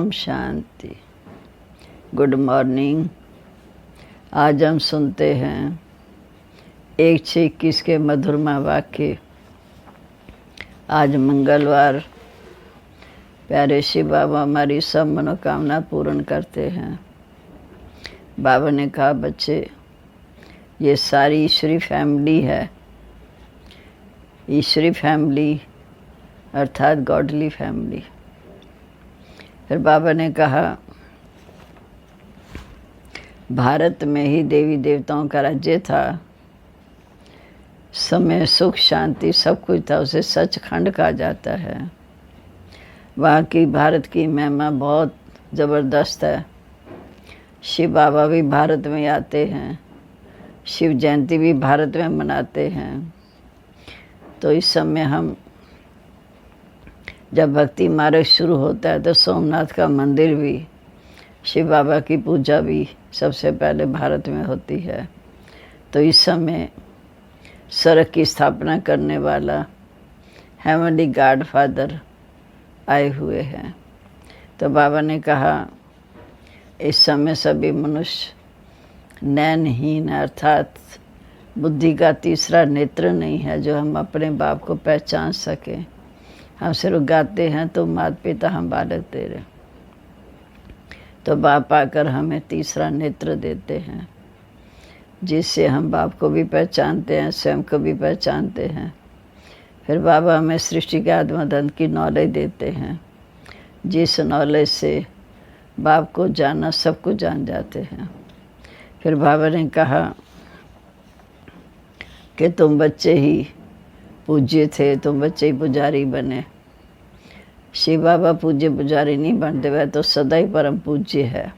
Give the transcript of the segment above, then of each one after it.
Om Shanti. Good morning. आज हम सुनते हैं 1-6-21 के मधुरमा वाक्य। आज मंगलवार। प्यारे शिव बाबा हमारी सब मनोकामना पूर्ण करते हैं। बाबा ने कहा, बच्चे ये सारी ईश्वरी फैमिली है। ईश्वरी फैमिली अर्थात गॉडली फैमिली। फिर बाबा ने कहा, भारत में ही देवी देवताओं का राज्य था। समय सुख शांति सब कुछ था, उसे सचखंड कहा जाता है। वहाँ की भारत की महिमा बहुत ज़बरदस्त है। शिव बाबा भी भारत में आते हैं, शिव जयंती भी भारत में मनाते हैं। तो इस समय हम जब भक्ति मार्ग शुरू होता है तो सोमनाथ का मंदिर भी, शिव बाबा की पूजा भी सबसे पहले भारत में होती है। तो इस समय स्वर्ग की स्थापना करने वाला हेवनली गॉड फादर आए हुए हैं। तो बाबा ने कहा, इस समय सभी मनुष्य नैनहीन अर्थात बुद्धि का तीसरा नेत्र नहीं है जो हम अपने बाप को पहचान सकें। हम सिर्फ गाते हैं तो माता पिता हम बालक तेरे। तो बाप आकर हमें तीसरा नेत्र देते हैं जिससे हम बाप को भी पहचानते हैं, स्वयं को भी पहचानते हैं। फिर बाबा हमें सृष्टि के आत्मदन की नॉलेज देते हैं, जिस नॉलेज से बाप को जानना सब कुछ जान जाते हैं। फिर बाबा ने कहा कि तुम बच्चे ही पूज्य थे, तुम बच्चे ही पुजारी बने। शिव बाबा पूज्य पुजारी नहीं बनते, वह तो सदा ही परम पूज्य है।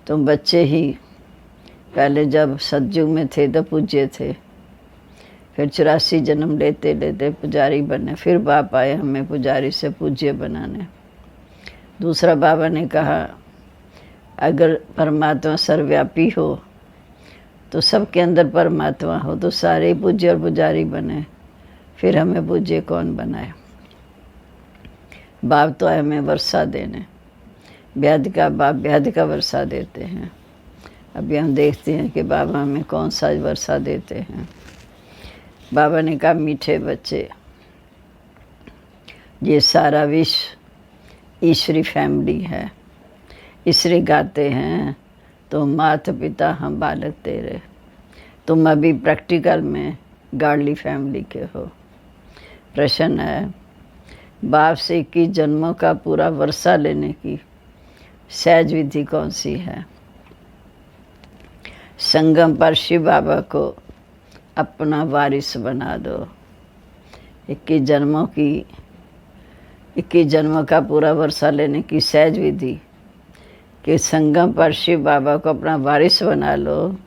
तुम बच्चे ही पहले जब सतयुग में थे तो पूज्य थे, फिर 84 जन्म लेते लेते पुजारी बने। फिर बाप आए हमें पुजारी से पूज्य बनाने। दूसरा बाबा ने कहा, अगर परमात्मा सर्वव्यापी हो तो सबके अंदर परमात्मा हो तो सारे पूज्य और पुजारी बने। फिर हमें पूज्य कौन बनाए? बाप तो है हमें वर्षा देने। व्याध का बाप व्याध का वर्षा देते हैं। अभी हम देखते हैं कि बाबा हमें कौन सा वर्षा देते हैं। बाबा ने कहा, मीठे बच्चे, ये सारा विश्व ईश्वरी फैमिली है। इसलिए गाते हैं, तुम माता पिता हम बालक तेरे। तुम अभी प्रैक्टिकल में गॉडली फैमिली के हो। प्रश्न है, बाप से 21 जन्मों का पूरा वर्षा लेने की सहज विधि कौन सी है? संगम पर शिव बाबा को अपना वारिस बना दो। 21 जन्मों का पूरा वर्षा लेने की सहज विधि कि संगम पर शिव बाबा को अपना वारिस बना लो,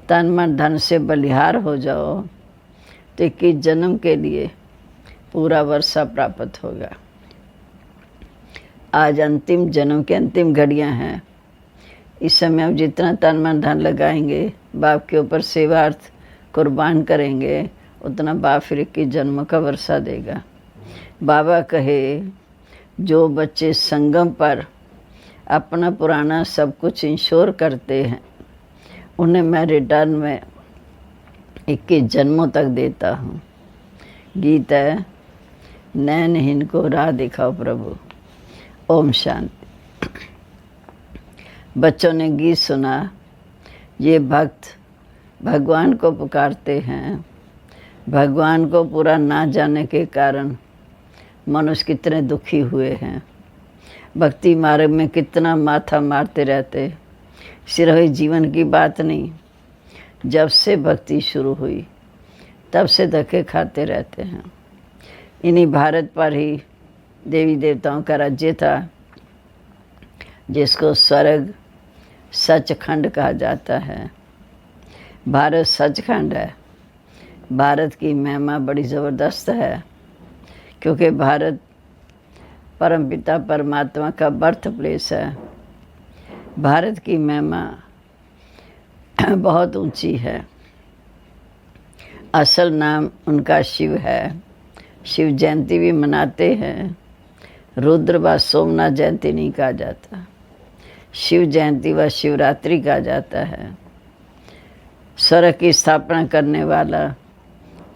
तन मन धन से बलिहार हो जाओ, तो 21 जन्म के लिए पूरा वर्षा प्राप्त होगा। आज अंतिम जन्म की अंतिम घड़ियां हैं। इस समय हम जितना तन मन धन लगाएंगे, बाप के ऊपर सेवार्थ कुर्बान करेंगे, उतना बाप फिर 21 जन्मों का वर्षा देगा। बाबा कहे, जो बच्चे संगम पर अपना पुराना सब कुछ इंश्योर करते हैं, उन्हें मैं रिटर्न में 21 जन्मों तक देता हूँ। गीत है, नैनहीन को राह दिखाओ प्रभु। ओम शांति। बच्चों ने गीत सुना। ये भक्त भगवान को पुकारते हैं। भगवान को पूरा ना जाने के कारण मनुष्य कितने दुखी हुए हैं। भक्ति मार्ग में कितना माथा मारते रहते। सिर्फ जीवन की बात नहीं, जब से भक्ति शुरू हुई तब से धक्के खाते रहते हैं। इन्हीं भारत पर ही देवी देवताओं का राज्य था, जिसको स्वर्ग सचखंड कहा जाता है। भारत सचखंड है। भारत की महिमा बड़ी ज़बरदस्त है, क्योंकि भारत परमपिता परमात्मा का बर्थ प्लेस है। भारत की महिमा बहुत ऊंची है। असल नाम उनका शिव है। शिव जयंती भी मनाते हैं। रुद्र व सोमनाथ जयंती नहीं कहा जाता, शिव जयंती व शिवरात्रि कहा जाता है। स्वर्ग की स्थापना करने वाला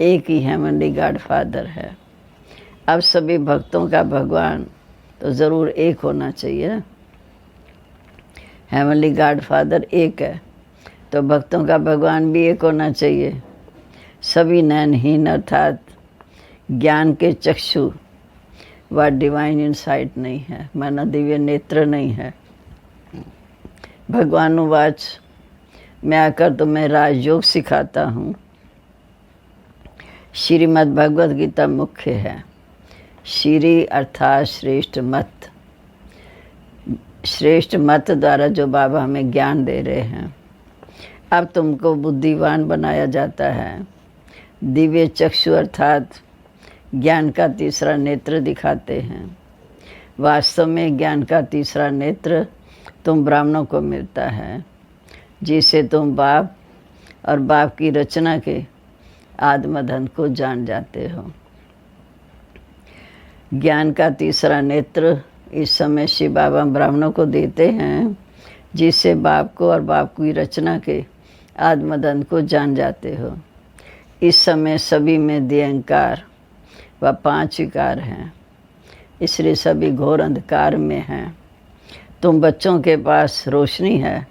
एक ही हेवनली गॉड फादर है। अब सभी भक्तों का भगवान तो ज़रूर एक होना चाहिए। हेवनली गॉड फादर एक है तो भक्तों का भगवान भी एक होना चाहिए। सभी नयनहीन अर्थात ज्ञान के चक्षु व डिवाइन इनसाइट नहीं है, माना दिव्य नेत्र नहीं है। भगवानुवाच, मैं आकर तुम्हें राजयोग सिखाता हूँ। श्रीमद् भगवद गीता मुख्य है। श्री अर्थात श्रेष्ठ मत, श्रेष्ठ मत द्वारा जो बाबा हमें ज्ञान दे रहे हैं। अब तुमको बुद्धिवान बनाया जाता है। दिव्य चक्षु अर्थात ज्ञान का तीसरा नेत्र दिखाते हैं। वास्तव में ज्ञान का तीसरा नेत्र तुम ब्राह्मणों को मिलता है, जिसे तुम बाप और बाप की रचना के आत्मधन को जान जाते हो। ज्ञान का तीसरा नेत्र इस समय शिव बाबा ब्राह्मणों को देते हैं, जिससे बाप को और बाप की रचना के आत्मधन को जान जाते हो। इस समय सभी में देहंकार व 5 विकार हैं, इसलिए सभी घोर अंधकार में हैं। तुम बच्चों के पास रोशनी है।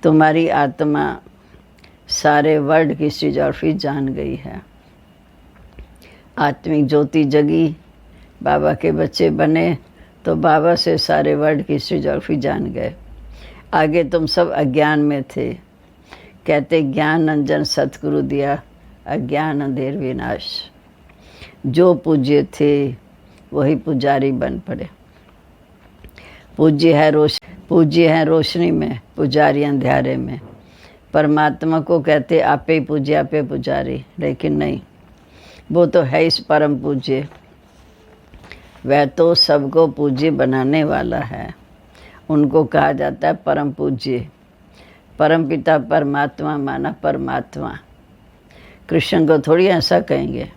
तुम्हारी आत्मा सारे वर्ल्ड की सृजॉर्फी जान गई है। आत्मिक ज्योति जगी, बाबा के बच्चे बने तो बाबा से सारे वर्ल्ड की सृजॉर्फी जान गए। आगे तुम सब अज्ञान में थे। कहते ज्ञान अंजन सतगुरु दिया, अज्ञान अंधेर विनाश। जो पूज्य थे वही पुजारी बन पड़े। पूज्य है रोशनी में, पुजारी अंधेरे में। परमात्मा को कहते आपे ही पूज्य, आपे पुजारी, लेकिन नहीं, वो तो है इस परम पूज्य। वह तो सबको पूज्य बनाने वाला है। उनको कहा जाता है परम पूज्य। परम पिता परमात्मा माना परमात्मा। कृष्ण को थोड़ी ऐसा कहेंगे,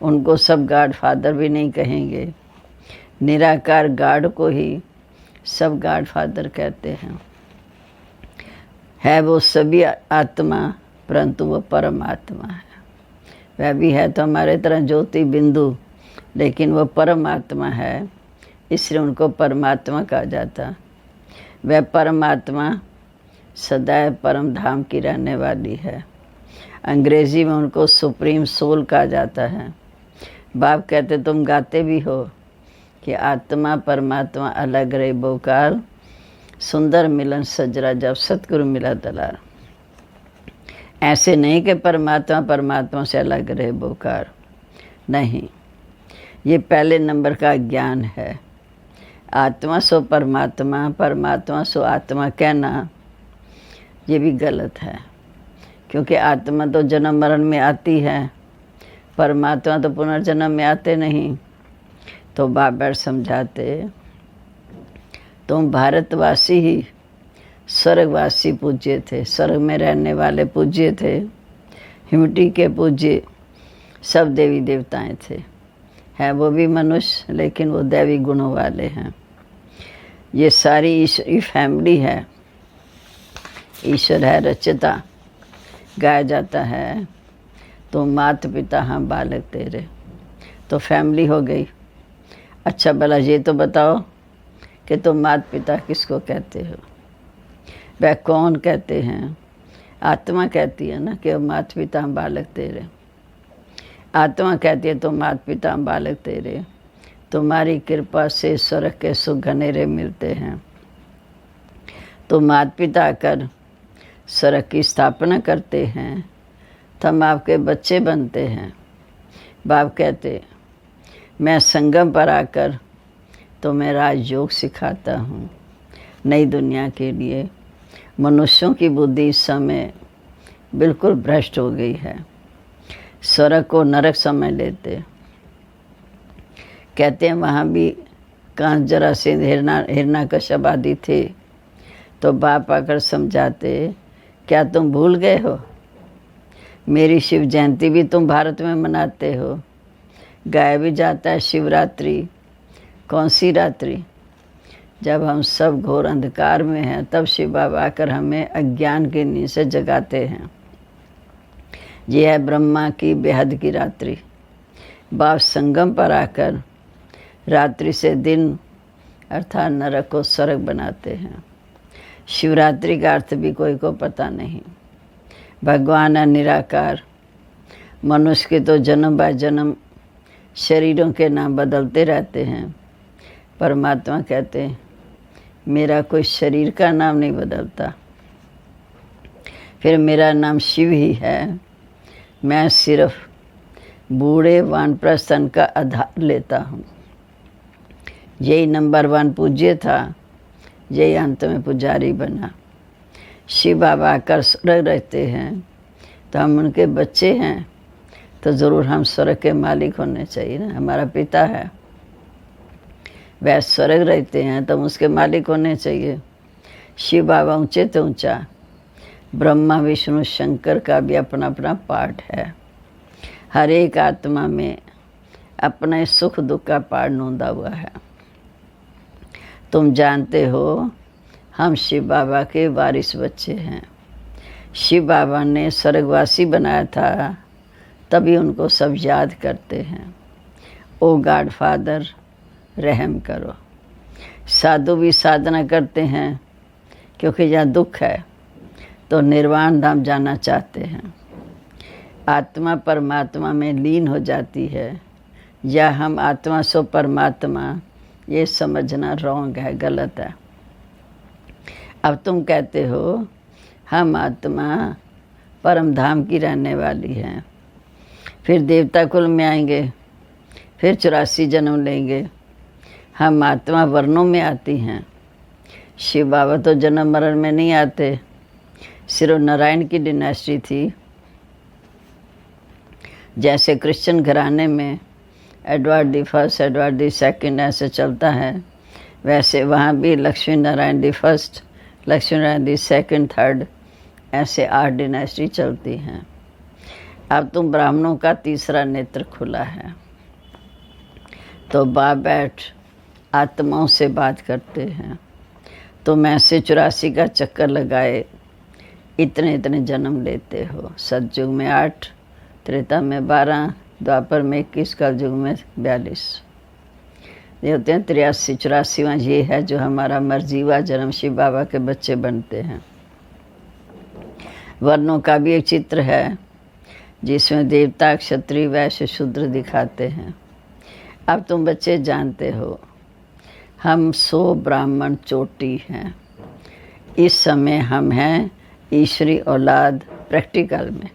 उनको सब गॉड फादर भी नहीं कहेंगे। निराकार गॉड को ही सब गॉड फादर कहते हैं। है वो सभी आत्मा, परंतु वो परमात्मा है। वह भी है तो हमारे तरह ज्योति बिंदु, लेकिन वो परमात्मा है, इसलिए उनको परमात्मा कहा जाता। वह परमात्मा सदैव परम धाम की रहने वाली है। अंग्रेजी में उनको सुप्रीम सोल कहा जाता है। बाप कहते तुम गाते भी हो कि आत्मा परमात्मा अलग रहे बोकार, सुंदर मिलन सजरा जब सतगुरु मिला दलार। ऐसे नहीं कि परमात्मा परमात्मा से अलग रहे बोकार, नहीं, ये पहले नंबर का ज्ञान है। आत्मा सो परमात्मा, परमात्मा सो आत्मा कहना ये भी गलत है, क्योंकि आत्मा तो जन्म मरण में आती है, परमात्मा तो पुनर्जन्म में आते नहीं। तो बाबा समझाते तुम भारतवासी ही स्वर्गवासी पूज्य थे, स्वर्ग में रहने वाले पूज्य थे, हिमटी के पूज्य सब देवी देवताएं थे। हैं वो भी मनुष्य, लेकिन वो दैवी गुणों वाले हैं। ये सारी ईश्वरी फैमिली है। ईश्वर है रचयिता, गाया जाता है तो माता पिता हम बालक तेरे, तो फैमिली हो गई। अच्छा भला ये तो बताओ कि तुम माता पिता किसको कहते हो? वह कौन कहते हैं? आत्मा कहती है ना कि माता पिता हम बालक तेरे। आत्मा कहती है तो माता पिता हम बालक तेरे, तुम्हारी कृपा से स्वर्ग के सुख घनेरे मिलते हैं। तो माता पिता आकर स्वर्ग की स्थापना करते हैं, हम आपके बच्चे बनते हैं। बाप कहते मैं संगम पर आकर तुम्हें राजयोग सिखाता हूँ नई दुनिया के लिए। मनुष्यों की बुद्धि इस समय बिल्कुल भ्रष्ट हो गई है, स्वर्ग को नरक समझ लेते। कहते हैं वहाँ भी कांस जरासींध हिरण्यकश्यप आदि थे, तो बाप आकर समझाते क्या तुम भूल गए हो? मेरी शिव जयंती भी तुम भारत में मनाते हो, गाया भी जाता है शिवरात्रि, कौन सी रात्रि? जब हम सब घोर अंधकार में हैं, तब शिव बाबा आकर हमें अज्ञान की नींद से जगाते हैं। यह है ब्रह्मा की बेहद की रात्रि। बाप संगम पर आकर रात्रि से दिन अर्थात नरक को स्वर्ग बनाते हैं। शिवरात्रि का अर्थ भी कोई को पता नहीं। भगवान है निराकार। मनुष्य के तो जन्म बाय जन्म शरीरों के नाम बदलते रहते हैं। परमात्मा कहते हैं मेरा कोई शरीर का नाम नहीं बदलता, फिर मेरा नाम शिव ही है। मैं सिर्फ बूढ़े वानप्रस्थन का आधार लेता हूँ। यही नंबर 1 पूज्य था, यही अंत में पुजारी बना। शिव बाबा आकर स्वर्ग रहते हैं तो हम उनके बच्चे हैं, तो ज़रूर हम स्वर्ग के मालिक होने चाहिए ना। हमारा पिता है, वह स्वर्ग रहते हैं तो हम उसके मालिक होने चाहिए। शिव बाबा ऊंचे तो ऊंचा, ब्रह्मा विष्णु शंकर का भी अपना अपना पार्ट है। हर एक आत्मा में अपने सुख दुख का पार्ट नोंदा हुआ है। तुम जानते हो हम शिव बाबा के वारिस बच्चे हैं। शिव बाबा ने स्वर्गवासी बनाया था, तभी उनको सब याद करते हैं। ओ गॉड फादर रहम करो। साधु भी साधना करते हैं क्योंकि जहाँ दुख है तो निर्वाण धाम जाना चाहते हैं। आत्मा परमात्मा में लीन हो जाती है, या हम आत्मा सो परमात्मा, ये समझना रॉन्ग है, गलत है। अब तुम कहते हो हम आत्मा परम धाम की रहने वाली हैं, फिर देवता कुल में आएंगे, फिर 84 जन्म लेंगे। हम आत्मा वर्णों में आती हैं। शिव बाबा तो जन्म मरण में नहीं आते। सिर्फ नारायण की डिनेस्टी थी। जैसे क्रिश्चियन घराने में Edward the first, Edward the second ऐसे चलता है, वैसे वहाँ भी Lakshmi Narayan the first, Lakshmi Narayan the second, third, ऐसे 8 डिनेस्टी चलती हैं। अब तुम ब्राह्मणों का तीसरा नेत्र खुला है, तो बाप बैठ आत्माओं से बात करते हैं। तुम ऐसे 84 का चक्कर लगाए इतने इतने जन्म लेते हो। सतयुग में 8, त्रेता में 12, द्वापर में 21, कलयुग में 42। ये होते हैं 83, 84वां ये है जो हमारा मर्जीवा जन्म शिव बाबा के बच्चे बनते हैं। वर्णों का भी एक चित्र है जिसमें देवता, क्षत्रिय, वैश्य, शूद्र दिखाते हैं। अब तुम बच्चे जानते हो हम 100 ब्राह्मण चोटी हैं। इस समय हम हैं ईश्वरी औलाद प्रैक्टिकल में।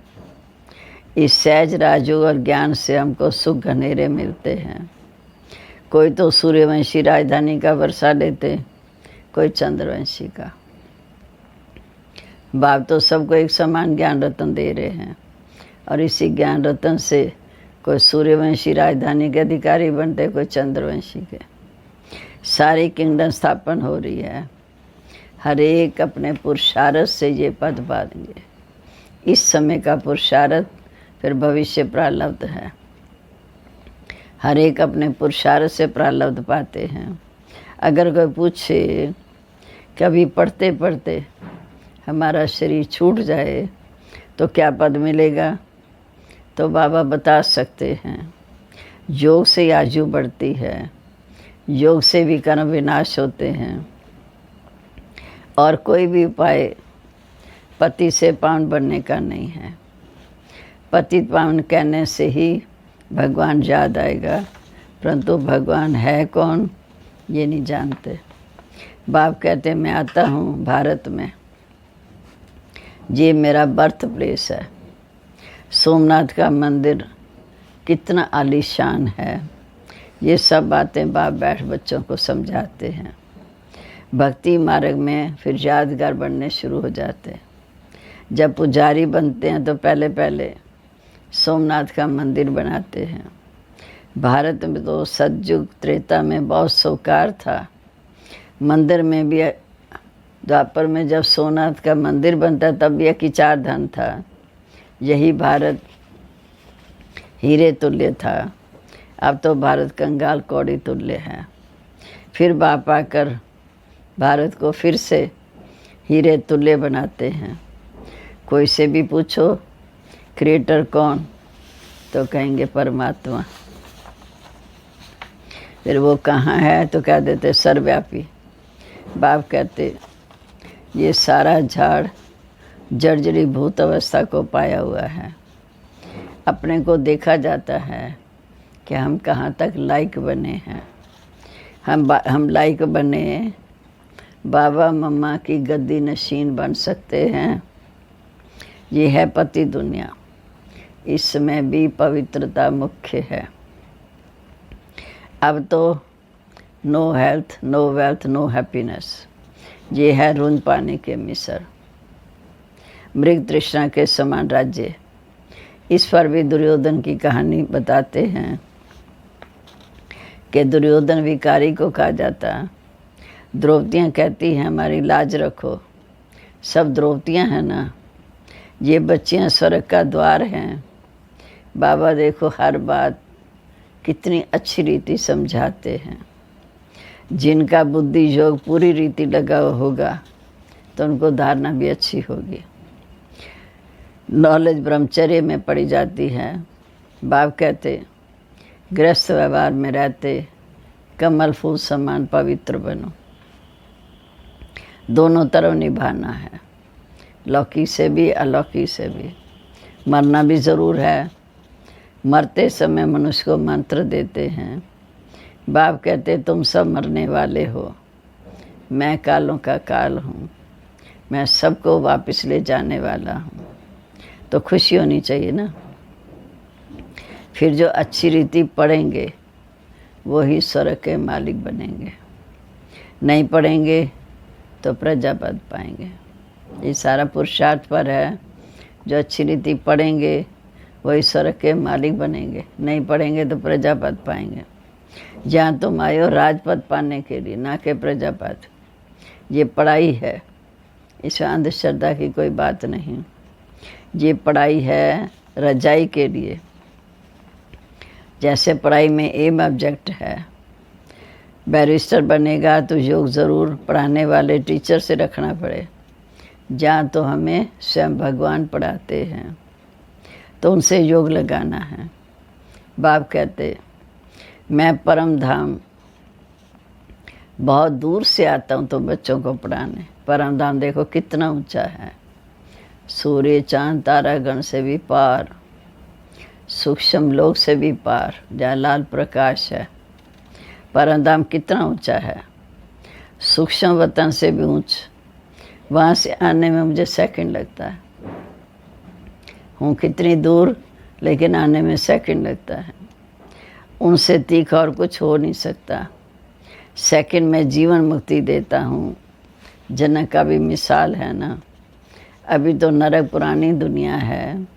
इस सहज राजयोग और ज्ञान से हमको सुख घनेरे मिलते हैं। कोई तो सूर्यवंशी राजधानी का वर्षा लेते, कोई चंद्रवंशी का। बाप तो सबको एक समान ज्ञान रत्न दे रहे हैं, और इसी ज्ञान रत्न से कोई सूर्यवंशी राजधानी के अधिकारी बनते, कोई चंद्रवंशी के। सारी किंगडम स्थापन हो रही है। हर एक अपने पुरुषार्थ से ये पद पाएंगे। इस समय का पुरुषार्थ फिर भविष्य प्रारब्ध है। हर एक अपने पुरुषार्थ से प्रारब्ध पाते हैं। अगर कोई पूछे कभी पढ़ते पढ़ते हमारा शरीर छूट जाए तो क्या पद मिलेगा, तो बाबा बता सकते हैं योग से आयु बढ़ती है, योग से भी कर्म विनाश होते हैं, और कोई भी उपाय पति से पावन बनने का नहीं है। पतित पावन कहने से ही भगवान याद आएगा, परंतु भगवान है कौन ये नहीं जानते। बाप कहते मैं आता हूँ भारत में, ये मेरा बर्थ प्लेस है। सोमनाथ का मंदिर कितना आलीशान है, ये सब बातें बाप बैठ बच्चों को समझाते हैं। भक्ति मार्ग में फिर यादगार बनने शुरू हो जाते हैं। जब पुजारी बनते हैं तो पहले पहले सोमनाथ का मंदिर बनाते हैं। भारत में तो सतयुग त्रेता में बहुत सोकार था। मंदिर में भी द्वापर में जब सोमनाथ का मंदिर बनता तब भी एक चार धन था। यही भारत हीरे तुल्य था। अब तो भारत कंगाल कौड़ी तुल्य है। फिर बाप आकर भारत को फिर से हीरे तुल्य बनाते हैं। कोई से भी पूछो क्रिएटर कौन, तो कहेंगे परमात्मा। फिर वो कहाँ है तो कह देते सर्वव्यापी। बाप कहते ये सारा झाड़ जर्जरी भूत अवस्था को पाया हुआ है। अपने को देखा जाता है कि हम कहाँ तक लायक बने हैं। हम लायक बने बाबा मम्मा की गद्दी नशीन बन सकते हैं। ये है पति दुनिया, इसमें भी पवित्रता मुख्य है। अब तो no health, no wealth, no happiness, ये है रूंद पानी के मिसर, मृग तृष्णा के समान राज्य। इस पर भी दुर्योधन की कहानी बताते हैं कि दुर्योधन विकारी को कहा जाता। द्रौपदियाँ कहती हैं हमारी लाज रखो। सब द्रौपदियाँ हैं ना, ये बच्चियाँ स्वर्ग का द्वार हैं। बाबा देखो हर बात कितनी अच्छी रीति समझाते हैं। जिनका बुद्धि योग पूरी रीति लगा होगा तो उनको धारणा भी अच्छी होगी। नॉलेज ब्रह्मचर्य में पड़ी जाती है। बाप कहते गृहस्थ व्यवहार में रहते कमल फूल समान पवित्र बनो। दोनों तरफ निभाना है, लौकिक से भी अलौकिक से भी। मरना भी ज़रूर है। मरते समय मनुष्य को मंत्र देते हैं। बाप कहते तुम सब मरने वाले हो, मैं कालों का काल हूँ, मैं सबको वापस ले जाने वाला हूँ। तो खुशी होनी चाहिए ना। फिर जो अच्छी रीति पढ़ेंगे वही स्वर्ग के मालिक बनेंगे। नहीं पढ़ेंगे तो प्रजापद पाएंगे। ये सारा पुरुषार्थ पर है। जो अच्छी रीति पढ़ेंगे वही स्वर्ग के मालिक बनेंगे। नहीं पढ़ेंगे तो प्रजापद पाएंगे। जहाँ तुम आए हो राजपद पाने के लिए, ना कि प्रजापद। ये पढ़ाई है, इसमें अंधश्रद्धा की कोई बात नहीं। ये पढ़ाई है रजाई के लिए। जैसे पढ़ाई में एम ऑब्जेक्ट है। बैरिस्टर बनेगा तो योग ज़रूर पढ़ाने वाले टीचर से रखना पड़े। जहाँ तो हमें स्वयं भगवान पढ़ाते हैं तो उनसे योग लगाना है। बाप कहते मैं परम धाम बहुत दूर से आता हूँ तो बच्चों को पढ़ाने। परम धाम देखो कितना ऊंचा है, सूर्य चांद तारागण से भी पार, सूक्ष्म लोक से भी पार, जहाँ लाल प्रकाश है। परम धाम कितना ऊंचा है, सूक्ष्म वतन से भी ऊंच। वहाँ से आने में मुझे सेकंड लगता है। हूँ कितनी दूर, लेकिन आने में सेकंड लगता है। उनसे तीखा और कुछ हो नहीं सकता। सेकंड में जीवन मुक्ति देता हूँ। जनक का भी मिसाल है ना। अभी तो नरक पुरानी दुनिया है,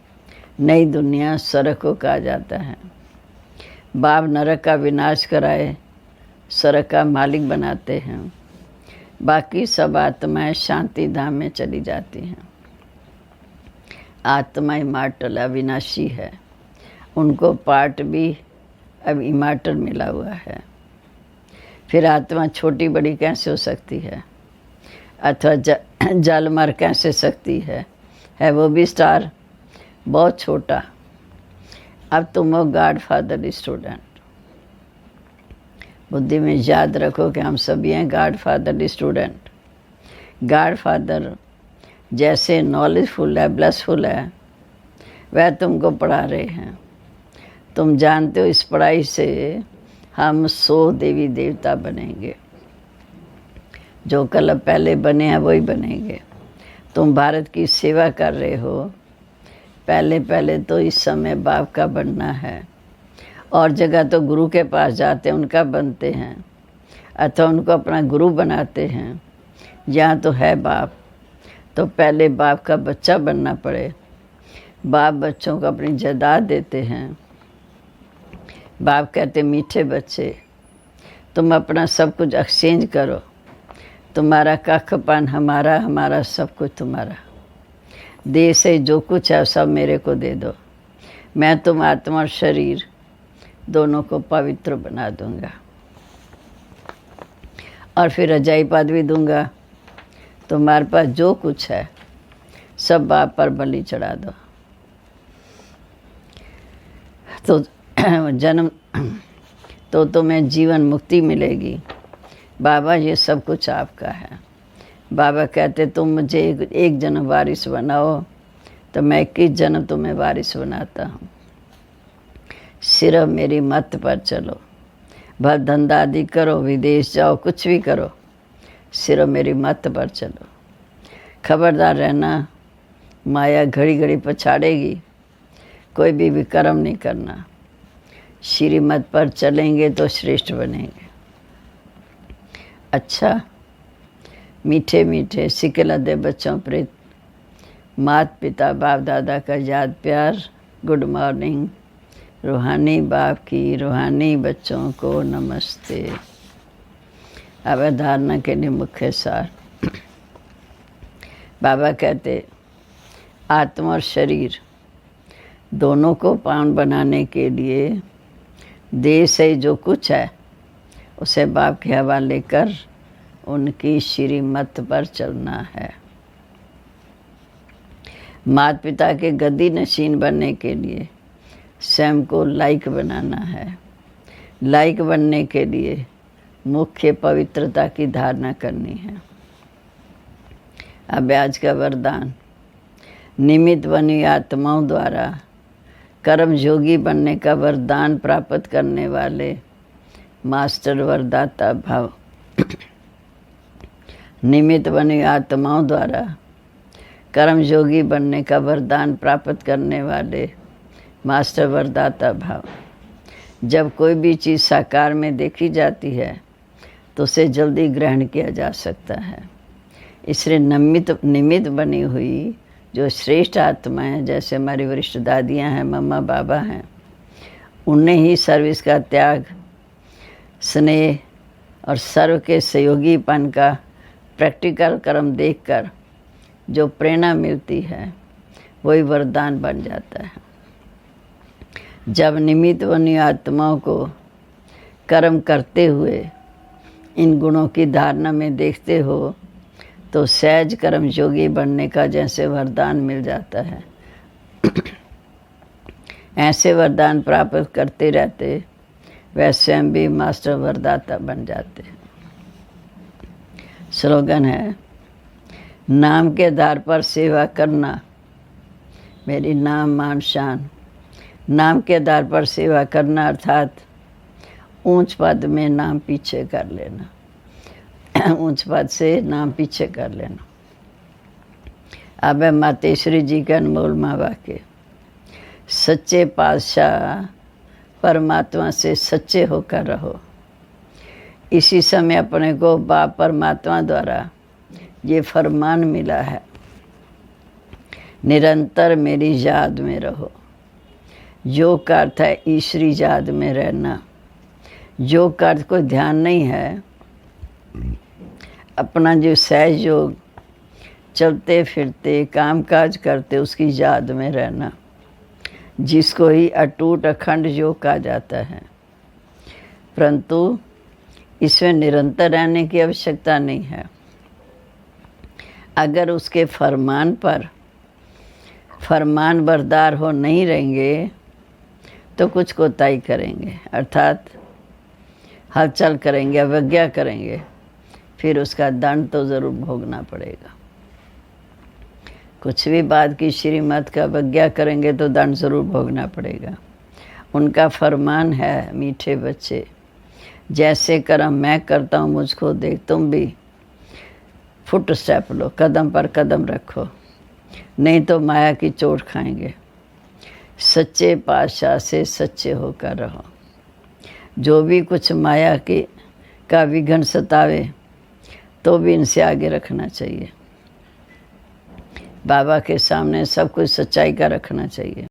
नई दुनिया स्वर्ग को कहा जाता है। बाप नरक का विनाश कराए स्वर्ग का मालिक बनाते हैं। बाकी सब आत्माएं शांति धाम में चली जाती हैं। आत्मा इमार्टल अविनाशी है, उनको पार्ट भी अब इमार्टल मिला हुआ है। फिर आत्मा छोटी बड़ी कैसे हो सकती है, अथवा जल मर कैसे सकती है वो भी स्टार बहुत छोटा। अब तुम हो गॉड फादर स्टूडेंट। बुद्धि में याद रखो कि हम सभी हैं God father student. God father जैसे नॉलेजफुल है, ब्लेसफुल है, वह तुमको पढ़ा रहे हैं। तुम जानते हो इस पढ़ाई से हम 100 देवी देवता बनेंगे। जो कल पहले बने हैं वही बनेंगे। तुम भारत की सेवा कर रहे हो। पहले पहले तो इस समय बाप का बनना है। और जगह तो गुरु के पास जाते हैं, उनका बनते हैं, अथवा उनको अपना गुरु बनाते हैं। यहाँ तो है बाप, तो पहले बाप का बच्चा बनना पड़े। बाप बच्चों को अपनी जायदाद देते हैं। बाप कहते मीठे बच्चे, तुम अपना सब कुछ एक्सचेंज करो। तुम्हारा कखपान हमारा, हमारा सब कुछ तुम्हारा। देह से जो कुछ है सब मेरे को दे दो। मैं तुम आत्मा और शरीर दोनों को पवित्र बना दूंगा। और फिर रजाई पद भी दूंगा। तुम्हारे पास जो कुछ है सब बाप पर बलि चढ़ा दो। तो जन्म तो तुम्हें जीवन मुक्ति मिलेगी। बाबा ये सब कुछ आपका है। बाबा कहते तुम मुझे एक जन्म वारिस बनाओ तो मैं 21 जन्म तुम्हें वारिस बनाता हूँ। सिर्फ मेरी मत पर चलो, भर धंधा आदि करो, विदेश जाओ, कुछ भी करो, सिर्फ मेरी मत पर चलो। खबरदार रहना, माया घड़ी घड़ी पछाड़ेगी, कोई भी विक्रम नहीं करना। श्रीमत पर चलेंगे तो श्रेष्ठ बनेंगे। अच्छा, मीठे मीठे सिकलदे बच्चों प्रीत, मात पिता बाप दादा का याद प्यार, गुड मॉर्निंग। रूहानी बाप की रूहानी बच्चों को नमस्ते। अब धारणा के लिए मुख्य सार। बाबा कहते आत्मा और शरीर दोनों को पावन बनाने के लिए देह से जो कुछ है उसे बाप के हवाले कर उनकी श्रीमत पर चलना है। माता पिता के गद्दी नशीन बनने के लिए स्वयं को लायक बनाना है। लायक बनने के लिए मुख्य पवित्रता की धारणा करनी है। अब आज का वरदान, निमित्त बनी आत्माओं द्वारा कर्म योगी बनने का वरदान प्राप्त करने वाले मास्टर वरदाता भाव। निमित्त बनी आत्माओं द्वारा कर्म योगी बनने का वरदान प्राप्त करने वाले मास्टर वरदाता भाव। जब कोई भी चीज़ साकार में देखी जाती है तो उसे जल्दी ग्रहण किया जा सकता है। इसलिए निमित्त बनी हुई जो श्रेष्ठ आत्मा है, जैसे हमारी वरिष्ठ दादियाँ हैं, मम्मा बाबा हैं, उन्हें ही सर्विस का त्याग, स्नेह और सर्व के सहयोगीपन का प्रैक्टिकल कर्म देखकर जो प्रेरणा मिलती है वही वरदान बन जाता है। जब निमित्त बनी आत्माओं को कर्म करते हुए इन गुणों की धारणा में देखते हो तो सहज कर्म योगी बनने का जैसे वरदान मिल जाता है। ऐसे वरदान प्राप्त करते रहते वह स्वयं भी मास्टर वरदाता बन जाते हैं। स्लोगन है, नाम के आधार पर सेवा करना मेरी नाम मान शान। नाम के आधार पर सेवा करना अर्थात ऊंच पद में नाम पीछे कर लेना, ऊंच पद से नाम पीछे कर लेना। अब है मातेश्वरी जी का अनमोल वाक्य, सच्चे पातशाह परमात्मा से सच्चे होकर रहो। इसी समय अपने को बाप परमात्मा द्वारा ये फरमान मिला है, निरंतर मेरी याद में रहो। योग का अर्थ है ईश्वरी याद में रहना। योग का अर्थ कोई ध्यान नहीं है, अपना जो सहज योग चलते फिरते काम काज करते उसकी याद में रहना, जिसको ही अटूट अखंड योग कहा जाता है। परंतु इसमें निरंतर रहने की आवश्यकता नहीं है। अगर उसके फरमान पर फरमान बरदार हो नहीं रहेंगे तो कुछ कोताही करेंगे, अर्थात हलचल करेंगे, अवज्ञा करेंगे, फिर उसका दंड तो ज़रूर भोगना पड़ेगा। कुछ भी बात की श्रीमत का अवज्ञा करेंगे तो दंड ज़रूर भोगना पड़ेगा। उनका फरमान है, मीठे बच्चे जैसे कर्म मैं करता हूँ मुझको देख, तुम भी फुट स्टेप लो, कदम पर कदम रखो, नहीं तो माया की चोट खाएंगे। सच्चे पातशाह से सच्चे होकर रहो। जो भी कुछ माया का विघ्न सतावे तो भी इनसे आगे रखना चाहिए। बाबा के सामने सब कुछ सच्चाई का रखना चाहिए,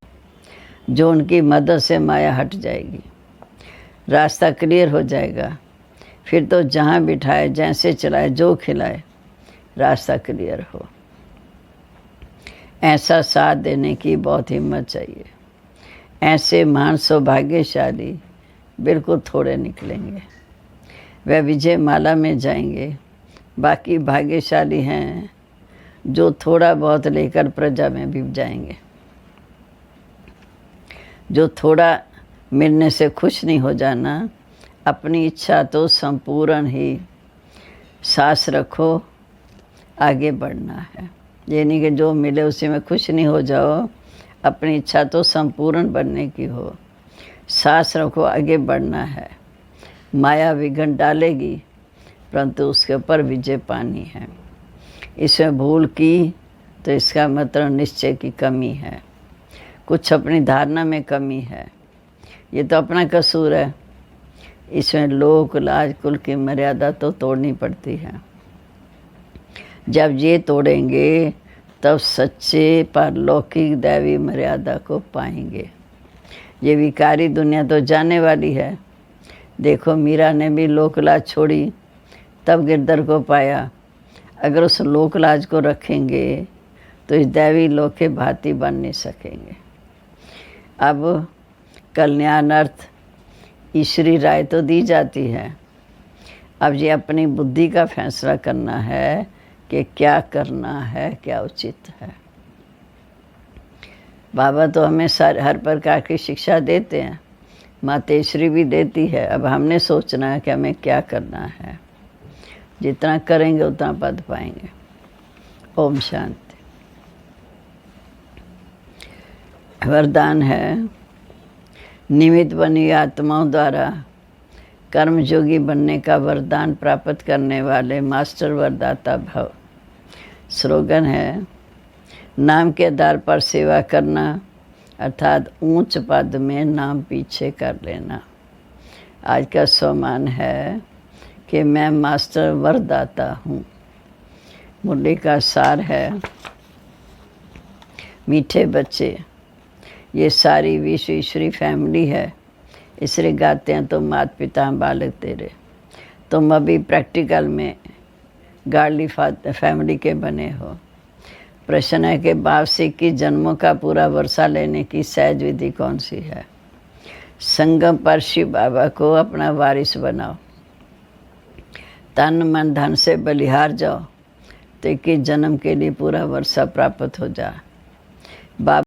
जो उनकी मदद से माया हट जाएगी, रास्ता क्लियर हो जाएगा। फिर तो जहाँ बिठाए, जैसे चलाए, जो खिलाए, रास्ता क्लियर हो। ऐसा साथ देने की बहुत हिम्मत चाहिए। ऐसे महान सौभाग्यशाली बिल्कुल थोड़े निकलेंगे। वह विजय माला में जाएंगे। बाकी भाग्यशाली हैं जो थोड़ा बहुत लेकर प्रजा में भी जाएंगे। जो थोड़ा मिलने से खुश नहीं हो जाना, अपनी इच्छा तो संपूर्ण ही, सांस रखो, आगे बढ़ना है। ये नहीं कि जो मिले उसी में खुश नहीं हो जाओ, अपनी इच्छा तो संपूर्ण बनने की हो। सांस रखो, आगे बढ़ना है। माया विघ्न डालेगी, परंतु उसके ऊपर विजय पानी है। इसमें भूल की तो इसका मतलब निश्चय की कमी है, कुछ अपनी धारणा में कमी है। ये तो अपना कसूर है। इसमें लोक लाज कुल की मर्यादा तो तोड़नी पड़ती है। जब ये तोड़ेंगे तब सच्चे पारलौकिक दैवी मर्यादा को पाएंगे। ये विकारी दुनिया तो जाने वाली है। देखो, मीरा ने भी लोकलाज छोड़ी, तब गिरधर को पाया। अगर उस लोकलाज को रखेंगे तो इस दैवी लोक के भांति बन नहीं सकेंगे। अब कल्याणार्थ ईश्वरी राय तो दी जाती है। अब ये अपनी बुद्धि का फैसला करना है कि क्या करना है, क्या उचित है। बाबा तो हमें हर प्रकार की शिक्षा देते हैं, मातेश्वरी भी देती है। अब हमने सोचना है कि हमें क्या करना है। जितना करेंगे उतना पद पाएंगे। ओम शांति। वरदान है, निमित्त बनी आत्माओं द्वारा कर्मयोगी बनने का वरदान प्राप्त करने वाले मास्टर वरदाता भव। स्लोगन है, नाम के आधार पर सेवा करना, अर्थात ऊंच पद में नाम पीछे कर लेना। आज का सम्मान है कि मैं मास्टर वरदाता हूँ। मुरली का सार है, मीठे बच्चे, ये सारी विश्व ईश्वरी फैमिली है, इसलिए गाते हैं तुम माता पिता बालक तेरे। तुम अभी प्रैक्टिकल में गार्डली फैमिली के बने हो। प्रश्न है कि बाप से 21 जन्मों का पूरा वर्षा लेने की सहज विधि कौन सी है। संगम पर शिव बाबा को अपना वारिस बनाओ, तन मन धन से बलिहार जाओ, तो 21 जन्म के लिए पूरा वर्षा प्राप्त हो जाए। बाबा